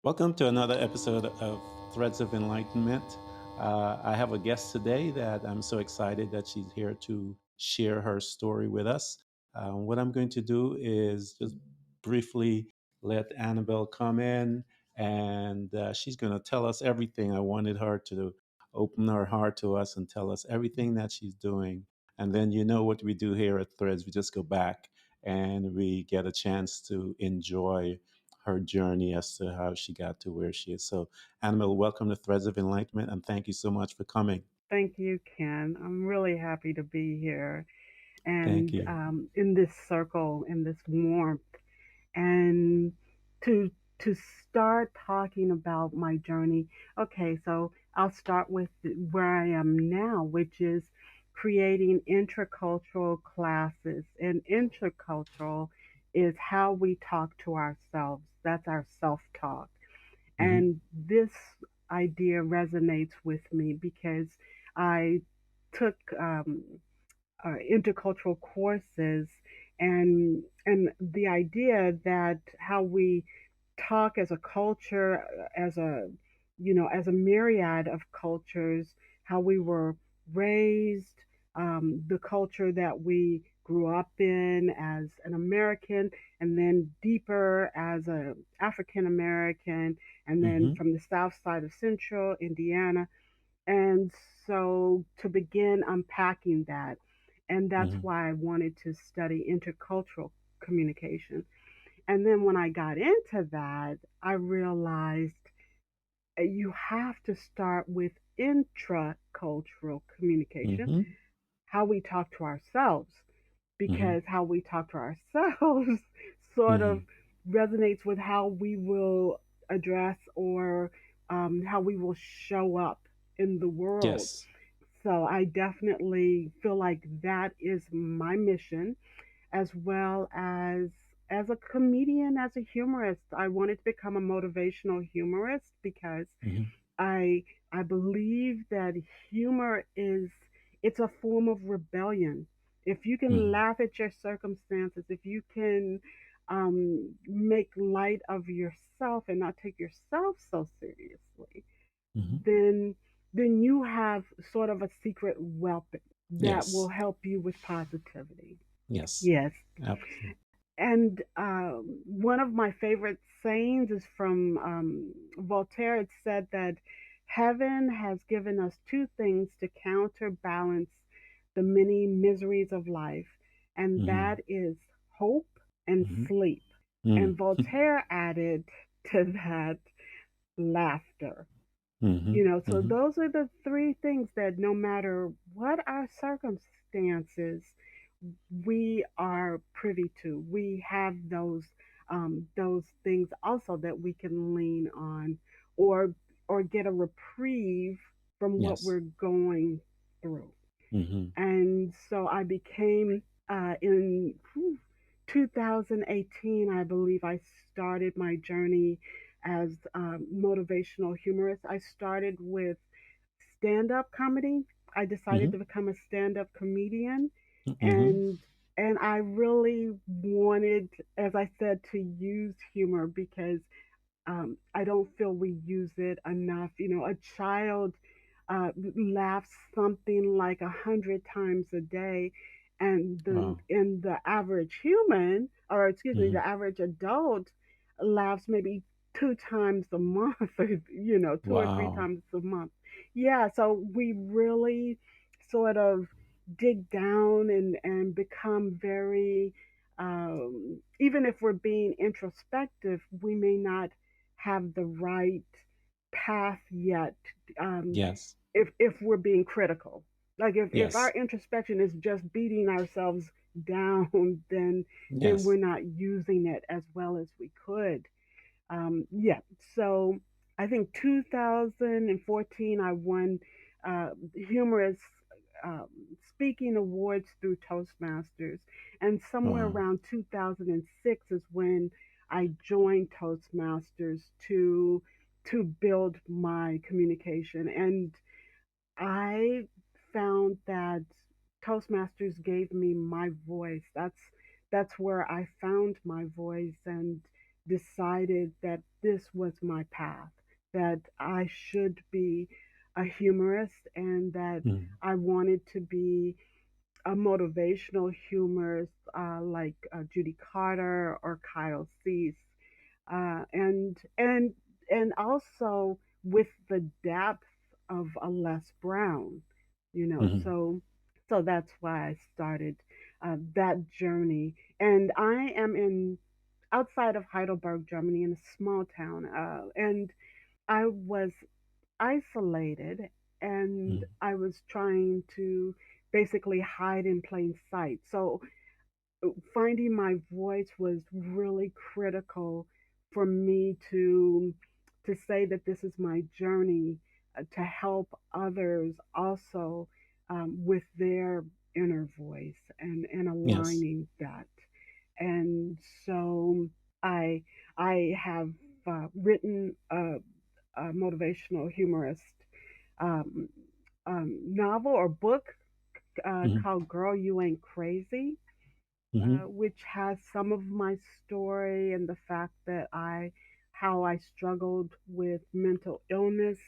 Welcome to another episode of Threads of Enlightenment. I have a guest today that I'm so excited that she's here to share her story with us. What I'm going to do is just briefly let Annabelle come in, and she's going to tell us everything. I wanted her to open her heart to us and tell us everything that she's doing. And then you know what we do here at Threads. We just go back and we get a chance to enjoy her journey as to how she got to where she is. So, Annabelle, welcome to Threads of Enlightenment, and thank you so much for coming. Thank you, Ken. I'm really happy to be here Thank and you. in this circle, in this warmth, and to to start talking about my journey. Okay, so I'll start with where I am now, which is creating intercultural classes. And intercultural is how we talk to ourselves. That's our self-talk. Hmm. And this idea resonates with me because I took intercultural courses, and the idea that how we talk as a culture, as a as a myriad of cultures, how we were raised, the culture that we grew up in as an American, and then deeper as a African American, and then Hmm. from the South Side of Central Indiana. And so to begin unpacking that, and that's Hmm. why I wanted to study intercultural communication. And then when I got into that, I realized you have to start with intracultural communication, Hmm. how we talk to ourselves, Hmm. because how we talk to ourselves sort of Hmm. resonates with how we will address or how we will show up in the world. Yes. So I definitely feel like that is my mission, as well as a comedian, as a humorist. I wanted to become a motivational humorist because Hmm. I I believe that humor is it's a form of rebellion. If you can Hmm. laugh at your circumstances, if you can make light of yourself and not take yourself so seriously, Hmm. then you have sort of a secret weapon that will Yes. help you with positivity. Yes. Yes. Absolutely. And one of my favorite sayings is from Voltaire. It said that heaven has given us two things to counterbalance the many miseries of life, and Hmm. that is hope and Hmm. sleep. And Hmm. Voltaire added to that laughter. Hmm. So Hmm. those are the three things that no matter what our circumstances, we are privy to. We have those things also that we can lean on, or get a reprieve from what Yes. we're going through. Hmm. And so I became in 2018, I believe, I started my journey as motivational humorist. I started with stand up comedy. I decided Hmm. to become a stand up comedian, Hmm. and I really wanted, as I said, to use humor because I don't feel we use it enough. A child laughs something like 100 times a day, and Wow. the average human, or excuse me, Hmm. the average adult laughs maybe 2 times a month, or 2 or 3 Wow. times a month. Yeah, so we really sort of dig down and become very even if we're being introspective, we may not have the right path yet. Um, Yes. if we're being critical, like if our Yes. introspection is just beating ourselves down, then we're Yes. not using it as well as we could. Yeah. So I think 2014 I won humorous um, speaking awards through Toastmasters, and somewhere Wow. around 2006 is when I joined Toastmasters to build my communication, and I found that Toastmasters gave me my voice. That's where I found my voice, and decided that this was my path, that I should be a humorist, and that Mm, I wanted to be a motivational humorist like Judy Carter or Kyle Cease, uh, and and and also with the depth of a Les Brown, you know. mhm, So that's why I started that journey, and I am in outside of Heidelberg, Germany, in a small town, and I was isolated, and mhm. I was trying to basically hide in plain sight. So finding my voice was really critical for me to say that this is my journey, to help others also with their inner voice and Yes. aligning that. And so I I have written a motivational humorist um, novel or book Mhm, called "Girl, You Ain't Crazy," mhm, which has some of my story and the fact that how I struggled with mental illness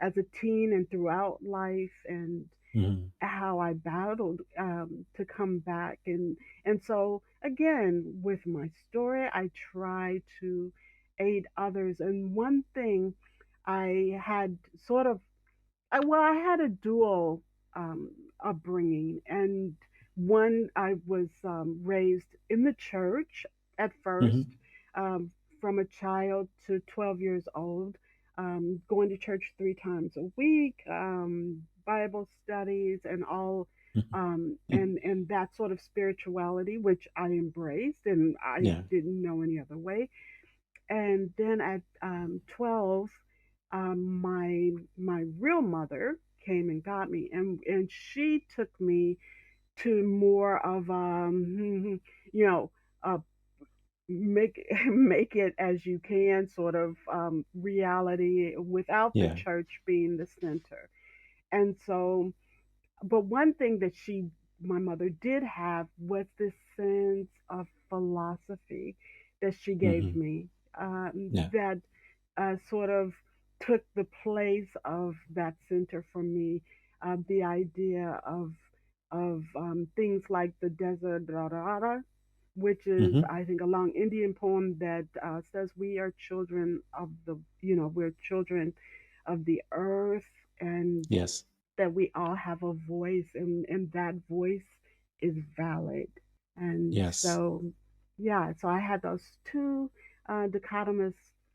as a teen and throughout life, and mhm. how I battled to come back. And so again, with my story, I try to aid others. And one thing I had sort of I had a dual um, upbringing, and one I was raised in the church at first, Mhm, um, from a child to 12 years old, going to church 3 times a week, Bible studies, and all, mhm, mhm. and that sort of spirituality, which I embraced, and I Yeah. didn't know any other way. And then at 12, my real mother came and got me, and she took me to more of you know uh, make make it as you can sort of reality without the Yeah. church being the center. And so, but one thing that my mother did have was this sense of philosophy that she gave Mhm. me, Yeah. that sort of took the place of that center for me. The idea of things like the Desiderata, which is, Mhm. I think, a long Indian poem that says we are children of we're children of the earth, and Yes. that we all have a voice, and that voice is valid. And Yes. so, yeah, so I had those two dichotomous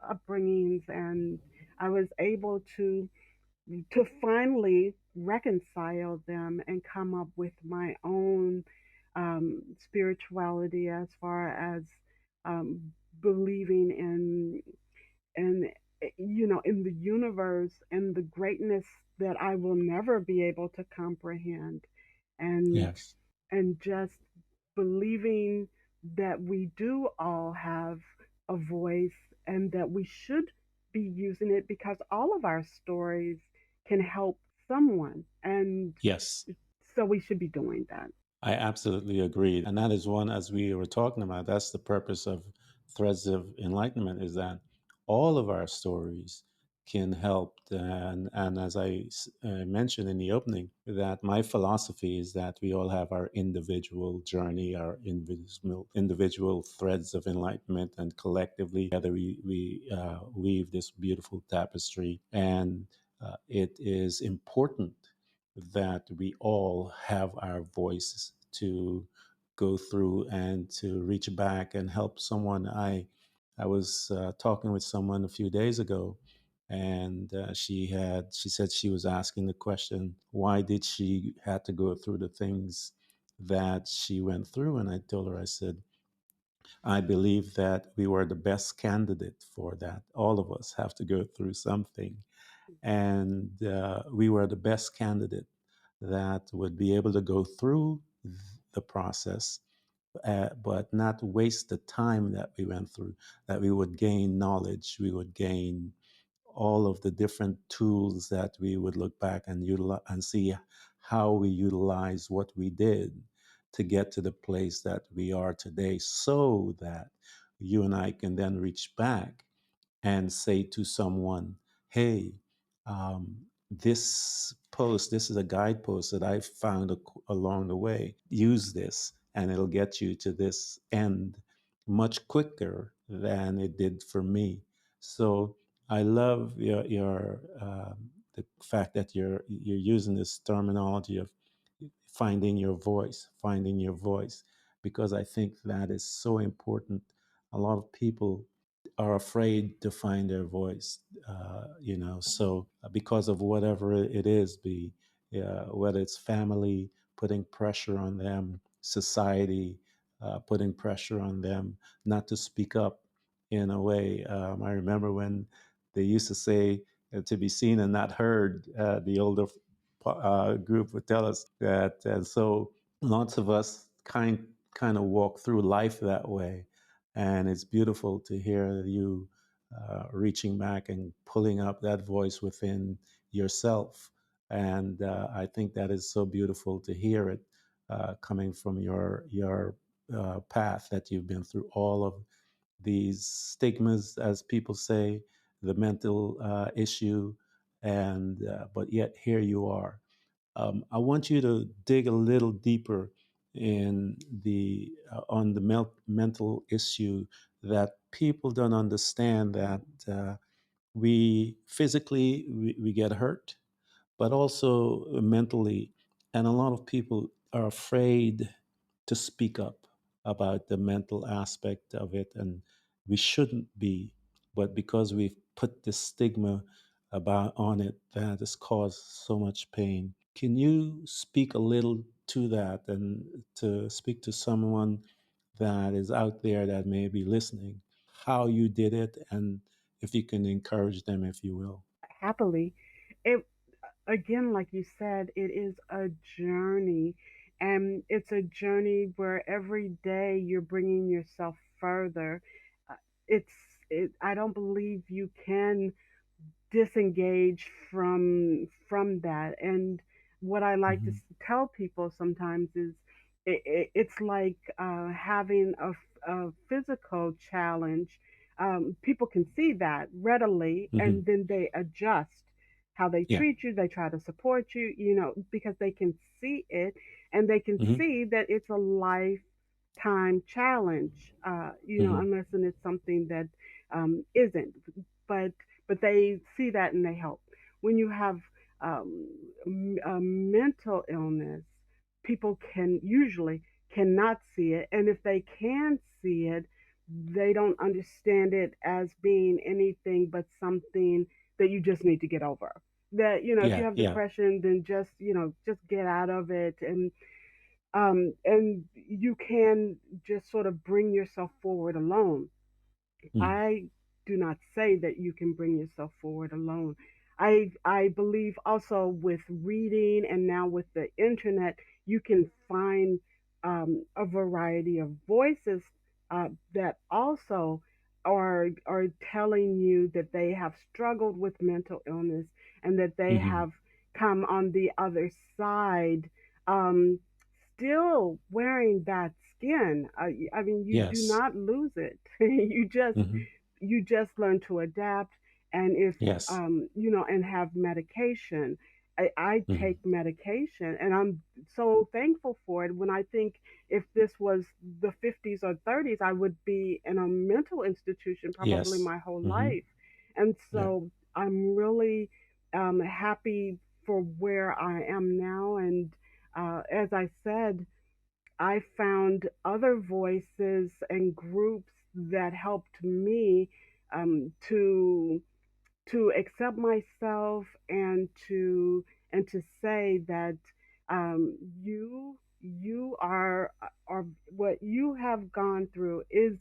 upbringings, and I was able to finally reconcile them and come up with my own spirituality as far as um, believing in in the universe and the greatness that I will never be able to comprehend, and Yes. just believing that we do all have a voice, and that we should be using it because all of our stories can help someone, and Yes. so we should be doing that. I absolutely agree. And that is one, as we were talking about, that's the purpose of Threads of Enlightenment, is that all of our stories can help. And as I mentioned in the opening, that my philosophy is that we all have our individual journey, our individual threads of enlightenment, and collectively together we weave this beautiful tapestry. And it is important that we all have our voices to go through and to reach back and help someone. I was talking with someone a few days ago, and she said she was asking the question, why did she had to go through the things that she went through? And I told her, I said, I believe that we were the best candidate for that. All of us have to go through something, and we were the best candidate that would be able to go through the process, but not waste the time that we went through, that we would gain knowledge, we would gain all of the different tools that we would look back and utilize and see how we utilize what we did to get to the place that we are today, so that you and I can then reach back and say to someone, hey, this post, this is a guidepost that I found along the way. Use this, and it'll get you to this end much quicker than it did for me. So I love the fact that you're using this terminology of finding your voice, because I think that is so important. A lot of people are afraid to find their voice, so because of whatever it is, whether it's family putting pressure on them, society putting pressure on them not to speak up in a way. I remember when they used to say, to be seen and not heard. The older group would tell us that, and so lots of us kind of walk through life that way, and it's beautiful to hear you reaching back and pulling up that voice within yourself. And I think that is so beautiful to hear it coming from your path, that you've been through all of these stigmas, as people say, the mental issue, and but yet here you are. I want you to dig a little deeper in the on the mental issue, that people don't understand that we get hurt, but also mentally. And a lot of people are afraid to speak up about the mental aspect of it, and we shouldn't be. But because we've put this stigma about on it, that has caused so much pain. Can you speak a little to that, and to speak to someone that is out there that may be listening, how you did it, and if you can encourage them, if you will? Happily. It again, like you said, it is a journey, and it's a journey where every day you're bringing yourself further. Uh, It's I don't believe you can disengage from that. And what I like to Hmm. tell people sometimes is it's like having a physical challenge. People can see that readily, Hmm. and then they adjust how they Yeah. treat you. They try to support you, because they can see it, and they can Hmm. see that it's a lifetime challenge. Hmm. Unless and it's something that isn't. But they see that and they help. When you have a mental illness, people can usually cannot see it, and if they can see it, they don't understand it as being anything but something that you just need to get over. That if you Yeah. have Yeah. depression, then just get out of it, and you can just sort of bring yourself forward alone. Mm. I do not say that you can bring yourself forward alone. I believe also with reading and now with the internet, you can find a variety of voices that also are telling you that they have struggled with mental illness and that they Hmm. have come on the other side, um, still wearing that skin. I mean, you do Yes. not lose it. Hmm. You just learn to adapt, and if Yes. and have medication. I Hmm. take medication, and I'm so thankful for it. When I think if this was the 50s or 30s, I would be in a mental institution probably Yes. my whole Hmm. life. And Yeah. so I'm really happy for where I am now. And as I said, I found other voices and groups that helped me to accept myself and to say that you are what you have gone through is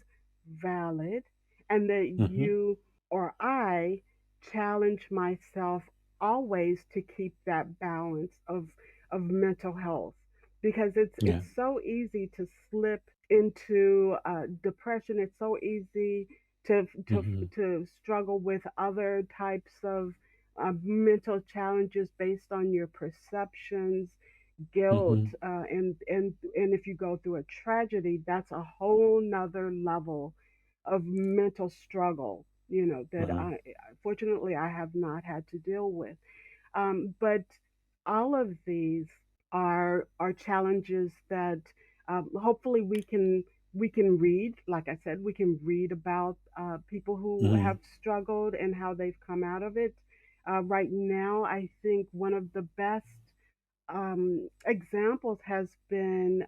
valid, and that Hmm. you or I challenge myself always to keep that balance of mental health, because Yeah. it's so easy to slip into depression. It's so easy to to Hmm. to struggle with other types of mental challenges based on your perceptions, guilt, Hmm. and if you go through a tragedy, that's a whole nother level of mental struggle, that Uh-huh. I fortunately I have not had to deal with. But all of these are challenges that hopefully we can read. Like I said, we can read about people who Hmm. have struggled and how they've come out of it. Right now, I think one of the best examples has been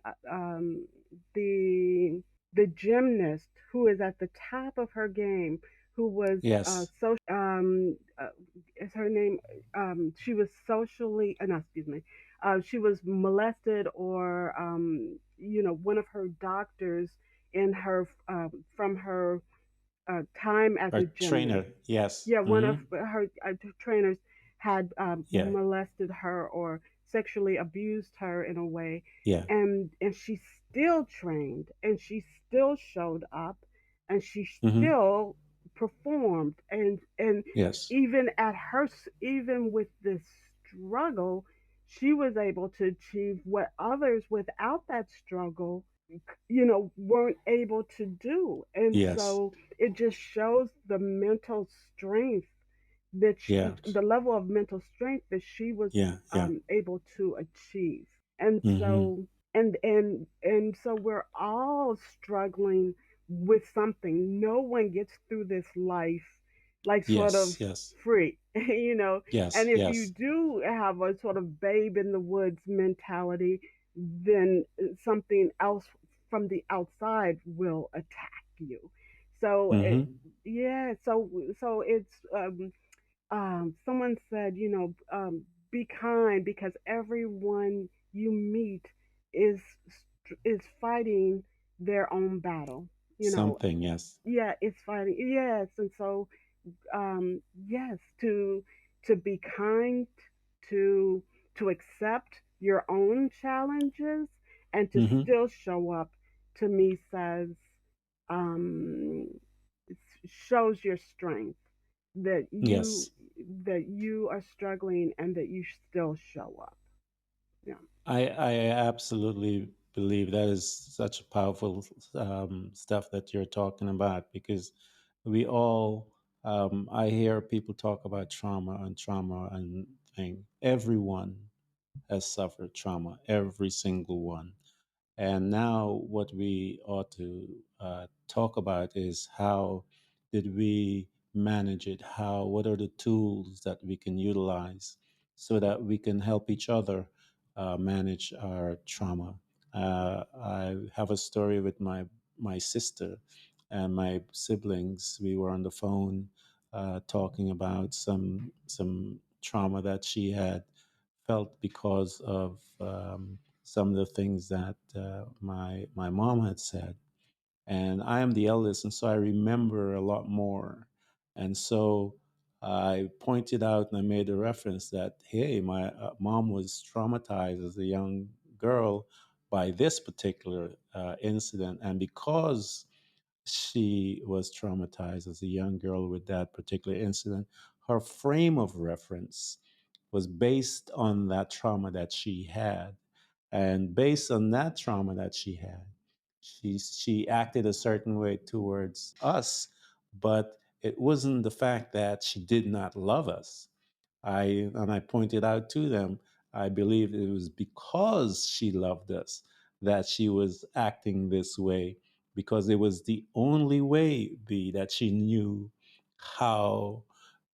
the gymnast who is at the top of her game, who was Yes. is her name, she was socially, no, excuse me, she was molested, or one of her doctors in her from her time as Our a gymnast. trainer. Yes. Yeah, one of Hmm. her trainers had Yeah. molested her or sexually abused her in a way, Yeah. and she still trained, and she still showed up, and she Hmm. still performed, and Yes. even with this struggle, she was able to achieve what others without that struggle weren't able to do. And Yes. so it just shows the mental strength Yeah. the level of mental strength that she was Yeah. Yeah. able to achieve. And Hmm. so and so we're all struggling with something. No one gets through this life like sort of Yes. Yes. free, you know. And Yes. if you Yes. do have a sort of babe in the woods mentality, then something else from the outside will attack you. So Hmm. yeah, so it's someone said, be kind, because everyone you meet is is fighting their own battle. You know, Something. Yes. yeah, it's fighting. Yes, and so yes, to be kind, to accept your own challenges, and to Hmm. still show up, to me says um, shows your strength, that you Yes. that you are struggling and that you still show up. Yeah. I absolutely believe that is such a powerful stuff that you're talking about, because we all, I hear people talk about trauma and thing. Everyone has suffered trauma, every single one. And now, what we ought to talk about is how did we manage it? What are the tools that we can utilize so that we can help each other manage our trauma? I have a story with my sister and my siblings. We were on the phone talking about some trauma that she had felt because of some of the things that my mom had said. And I am the eldest, and so I remember a lot more. And so I pointed out and I made a reference that, hey, my mom was traumatized as a young girl by this particular incident, and because she was traumatized as a young girl with that particular incident, her frame of reference was based on that trauma that she had. And based on that trauma that she had, she acted a certain way towards us, but it wasn't the fact that she did not love us. I pointed out to them, I believe it was because she loved us that she was acting this way, because it was the only way be that she knew how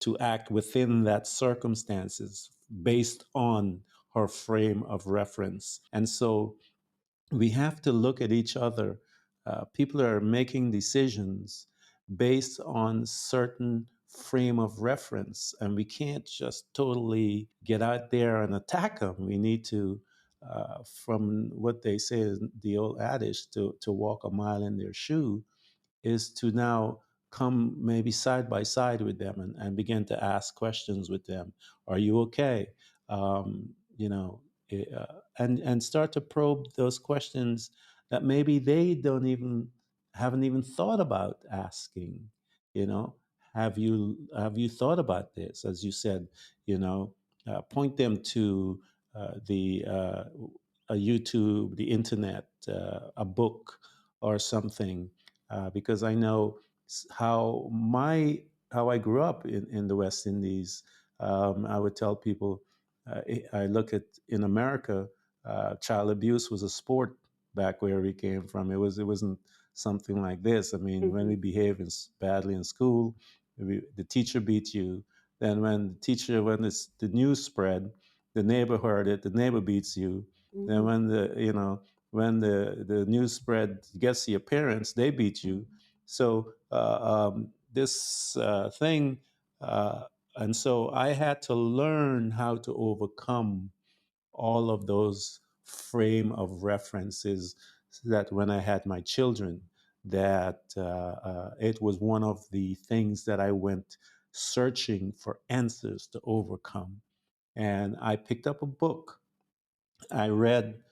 to act within that circumstances based on her frame of reference. And so we have to look at each other. People are making decisions based on certain frame of reference, and we can't just totally get out there and attack them. We need to, from what they say is the old adage, to walk a mile in their shoe, is to now come maybe side by side with them and begin to ask questions with them. Are you okay? You know, and start to probe those questions that maybe they don't even haven't even thought about asking. You know, have you thought about this? As you said, you know, point them to the a YouTube, the internet, a book, or something, because I know how I grew up in the West Indies. I would tell people, I look at in America, child abuse was a sport back where we came from. It wasn't something like this. I mean, when we Mhm. behave badly in school, the teacher beat you. Then when the news spread, the neighbor heard it. The neighbor beats you. Then Mhm. when the news spread gets to your parents, they beat you. So this thing, and so I had to learn how to overcome all of those frame of references, so that when I had my children, that it was one of the things that I went searching for answers to overcome. And I picked up a book. I read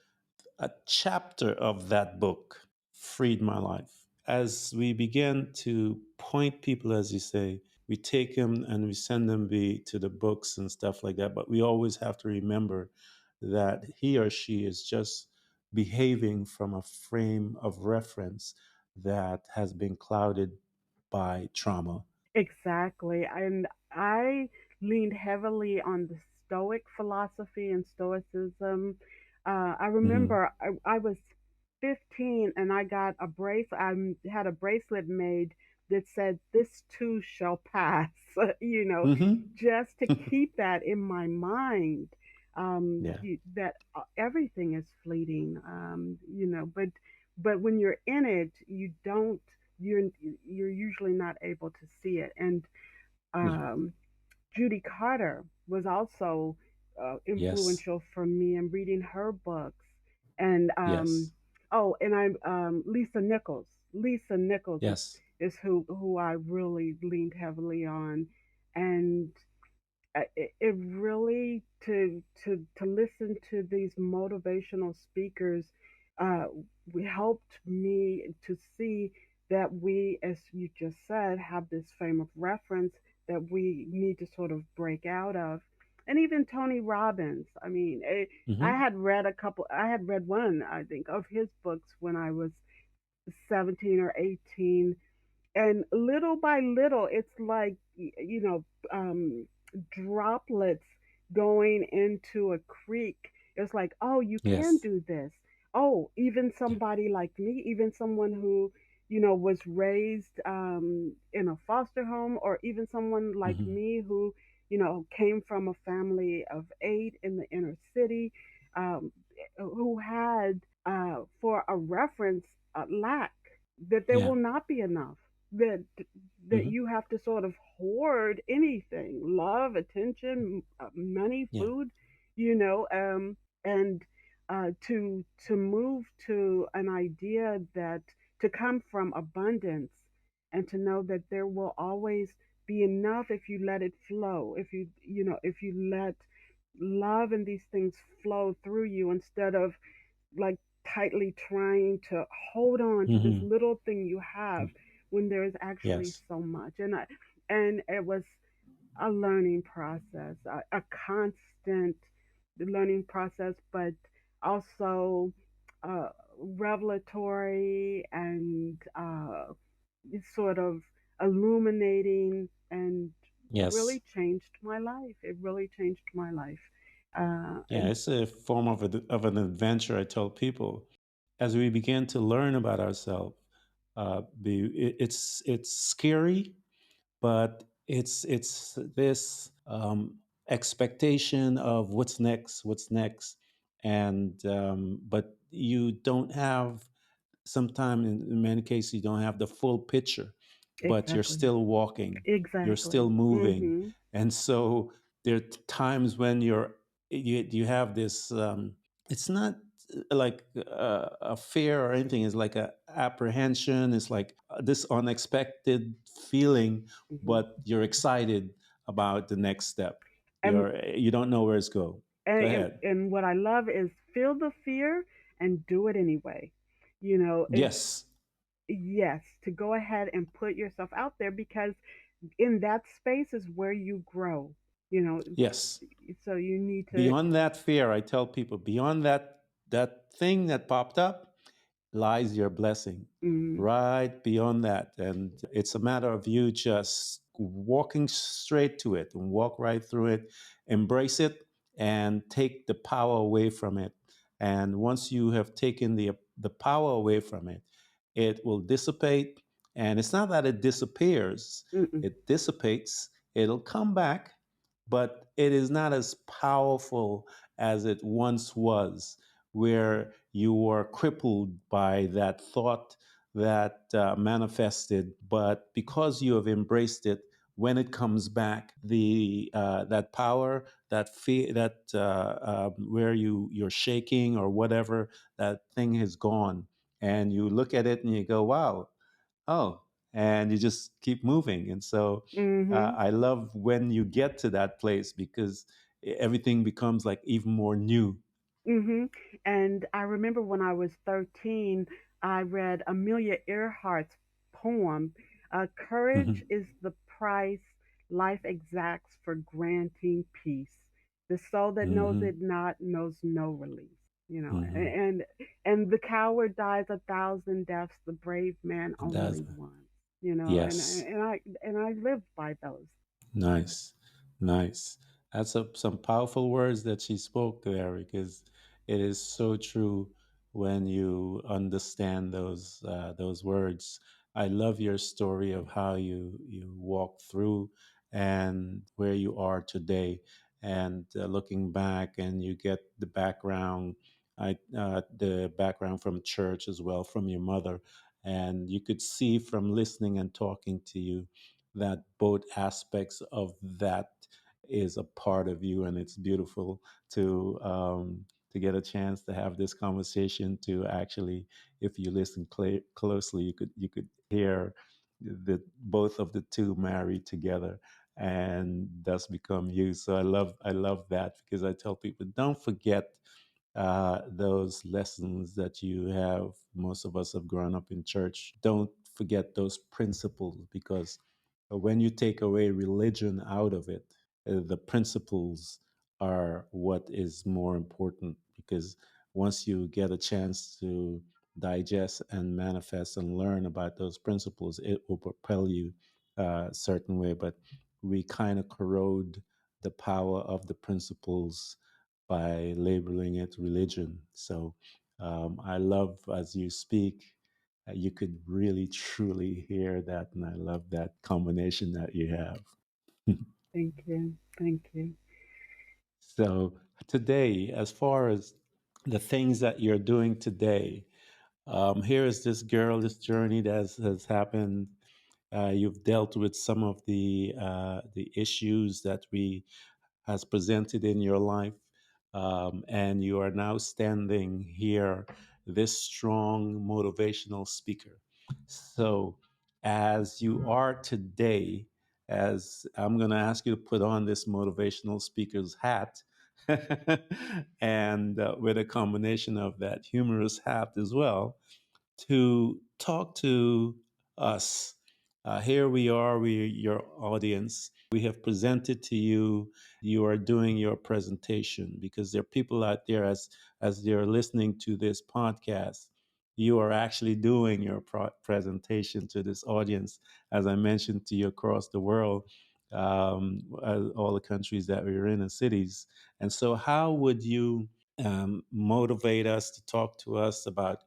a chapter of that book, freed my life. As we begin to point people, as you say, we take them and we send them to the books and stuff like that. But we always have to remember that he or she is just behaving from a frame of reference that has been clouded by trauma. Exactly. And I leaned heavily on the Stoic philosophy and Stoicism. I Hmm. remember I was 15 and I got a bracelet. I had a bracelet made that said, "This too shall pass," Hmm. just to keep that in my mind. Yeah. That everything is fleeting, but when you're in it, you're usually not able to see it. And Yeah. um, Judy Carter was also Yes. influential for me in reading her books. And Yes. and I'm Lisa Nichols. Lisa Nichols Yes. is who I really leaned heavily on, and it really to listen to these motivational speakers uh, helped me to see that we, as you just said, have this frame of reference that we need to sort of break out of. And even Tony Robbins. I mean, Hmm. I had read one, I think, of his books when I was 17 or 18, and little by little it's like droplets going into a creek. It's like, oh, you can Yes. do this. Oh, even Yeah. somebody like me, even someone who was raised in a foster home, or even someone like Hmm. me who came from a family of 8 in the inner city, um, who had for a reference, lack, that there will Yeah. not be enough, that Hmm. you have to sort of hoard anything, love, attention, money, Yeah. food, and to move to an idea that to come from abundance, and to know that there will always be enough if you let it flow, if you let love and these things flow through you, instead of like tightly trying to hold on to this Hmm. little thing you have when there is actually Yes. so much. And it was a learning process, a constant learning process, but also revelatory, and sort of illuminating, and really Yes. changed my life. It really changed my life. Yeah. And It's a form of an adventure. I tell people as we begin to learn about ourselves. It's scary, but it's this expectation of what's next, and but you don't have. Sometimes, in many cases, you don't have the full picture, but you're exactly, still walking, you're still exactly. moving, Hmm. and so there are times when you have this. It's not like a fear or anything. It's like a apprehension. It's like this unexpected feeling, Hmm. but you're excited about the next step. And You don't know where it's go. Go ahead. and what I love is feel the fear and do it anyway. It's Yes. yes, to go ahead and put yourself out there, because in that space is where you grow. You know, Yes. so you need to. Beyond that fear, I tell people, beyond that thing that popped up, lies your blessing Mhm. right beyond that. And it's a matter of you just walking straight to it and walk right through it, embrace it, and take the power away from it. And once you have taken the power away from it, it will dissipate. And it's not that it disappears, Mm-mm. it dissipates. It'll come back, but it is not as powerful as it once was, where you were crippled by that thought that manifested. But because you have embraced it, when it comes back, the that power, that fear, that where you're shaking or whatever, that thing is gone, and you look at it and you go, "Wow, oh," and you just keep moving. And so Mhm. I love when you get to that place because everything becomes like even more new. Mhm. And I remember when I was 13, I read Amelia Earhart's poem, "Courage Hmm. is the price life exacts for granting peace. The soul that knows Hmm. it not knows no release." You know, Hmm. and the coward dies a thousand deaths, the brave man That's only one. You know, yes. and I live by those. Nice, nice. That's some powerful words that she spoke there, because it is so true when you understand those words. I love your story of how you walked through and where you are today, and looking back, and you get the background. The background from church as well, from your mother, and you could see from listening and talking to you that both aspects of that is a part of you, and it's beautiful to get a chance to have this conversation. To actually, if you listen closely, you could hear the both of the two married together, and thus become you. So I love that, because I tell people, don't forget those lessons that you have. Most of us have grown up in church. Don't forget those principles, because when you take away religion out of it, the principles are what is more important. Because once you get a chance to digest and manifest and learn about those principles, it will propel you a certain way. But we kind of corrode the power of the principles by labeling it religion. So I love as you speak, you could really truly hear that, and I love that combination that you have. Thank you. Thank you. So today, as far as the things that you're doing today, here is this girl, this journey that has happened. You've dealt with some of the issues that we has presented in your life, and you are now standing here, this strong motivational speaker. So, as you are today, as I'm going to ask you to put on this motivational speaker's hat, and with a combination of that humorous hat as well, to talk to us. Here we are, we your audience. We have presented to you. You are doing your presentation, because there are people out there, as they're listening to this podcast. You are actually doing your presentation to this audience, as I mentioned to you, across the world, all the countries that we're in and cities. And so, how would you motivate us to talk to us about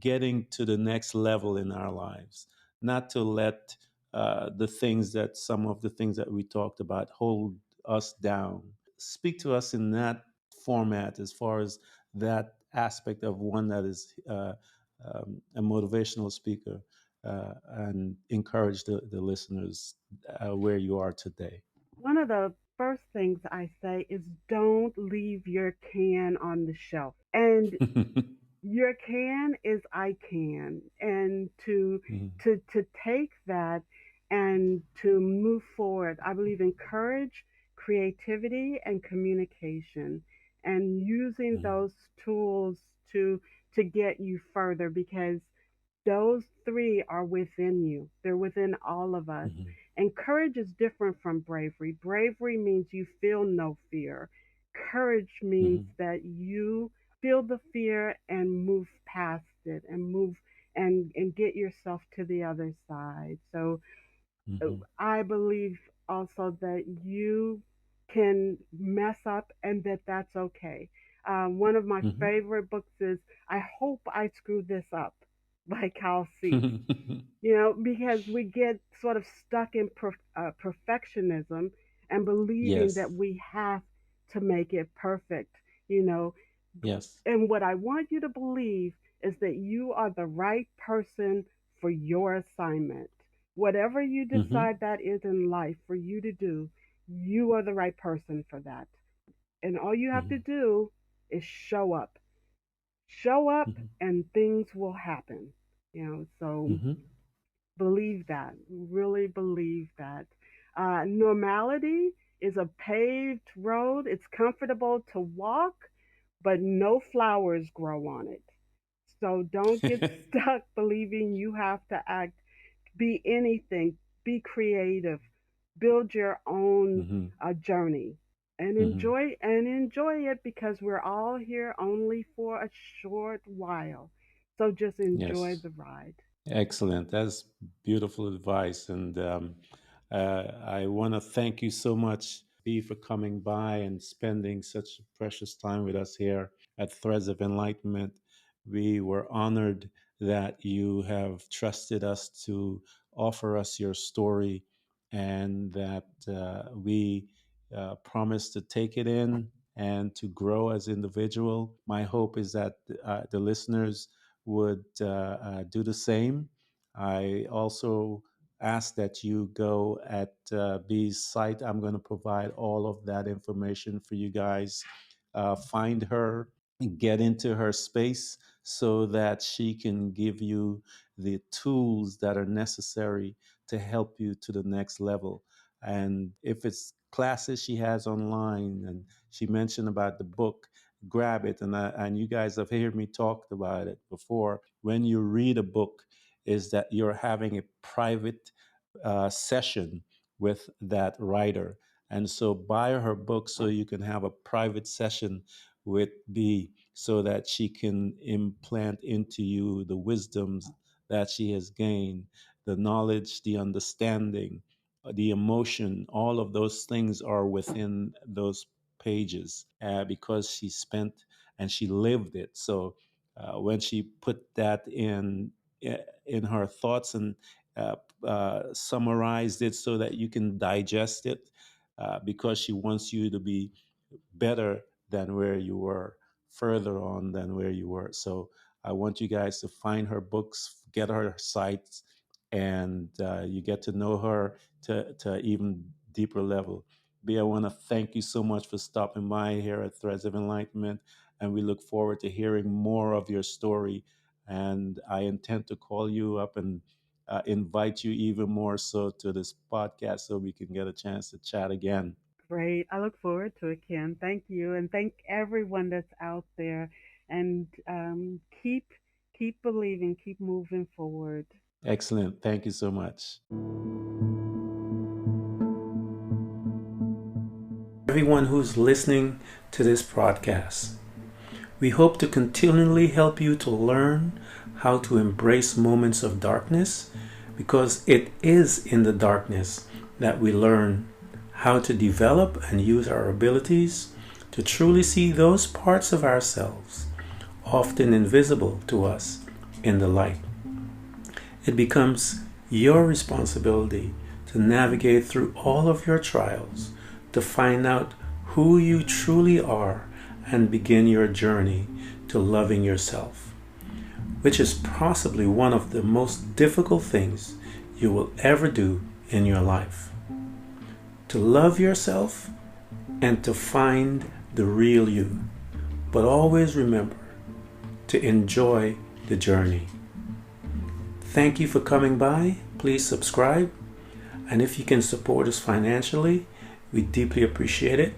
getting to the next level in our lives, not to let some of the things that we talked about hold us down. Speak to us in that format, as far as that aspect of one that is a motivational speaker, and encourage the listeners where you are today. One of the first things I say is don't leave your can on the shelf. And your can is I can. And Mhm. to take that and to move forward. I believe in courage, creativity, and communication, and using Mhm. those tools to get you further, because those three are within you. They're within all of us. Mhm. And courage is different from bravery. Bravery means you feel no fear. Courage means Mhm. that you feel the fear and move past it and move and get yourself to the other side. So Hmm. I believe also that you can mess up and that that's okay. One of my Hmm. favorite books is I Hope I Screwed This Up by Cal Cease. Because we get sort of stuck in perfectionism and believing that Yes. we have to make it perfect, you know. Yes. And what I want you to believe is that you are the right person for your assignment. Whatever you Hmm. decide that is in life for you to do, you are the right person for that. And all you have to Hmm. do is show up. Show up Hmm. and things will happen. So Hmm. believe that. Really believe that. Normality is a paved road. It's comfortable to walk, but no flowers grow on it. So don't get stuck believing you have to act, be anything, be creative, build your own Hmm. journey, and Hmm. enjoy it because we're all here only for a short while. So just enjoy Yes. the ride. Excellent. That's beautiful advice. And I want to thank you so much, B, for coming by and spending such precious time with us here at Threads of Enlightenment. We were honored that you have trusted us to offer us your story and that we promise to take it in and to grow as individual. My hope is that the listeners would do the same. I also ask that you go at B's site. I'm going to provide all of that information for you guys. Find her, get into her space so that she can give you the tools that are necessary to help you to the next level. And if it's classes she has online, and she mentioned about the book, grab it. And you guys have heard me talk about it before. When you read a book, is that you're having a private session with that writer. And so buy her book so you can have a private session with B so that she can implant into you the wisdoms that she has gained, the knowledge, the understanding, the emotion, all of those things are within those pages because she spent and she lived it. So when she put that in her thoughts and uh, summarized it so that you can digest it because she wants you to be better than where you were, further on than where you were. So I want you guys to find her books, get her sites, and you get to know her to even deeper level. B, I want to thank you so much for stopping by here at Threads of Enlightenment, and we look forward to hearing more of your story. And I intend to call you up and invite you even more so to this podcast so we can get a chance to chat again. Great. I look forward to it, Ken. Thank you, and thank everyone that's out there. And keep believing, keep moving forward. Excellent. Thank you so much. Everyone who's listening to this podcast, we hope to continually help you to learn how to embrace moments of darkness because it is in the darkness that we learn how to develop and use our abilities to truly see those parts of ourselves often invisible to us in the light. It becomes your responsibility to navigate through all of your trials to find out who you truly are and begin your journey to loving yourself, which is possibly one of the most difficult things you will ever do in your life. To love yourself and to find the real you, but always remember to enjoy the journey. Thank you for coming by. Please subscribe. And if you can support us financially, we deeply appreciate it.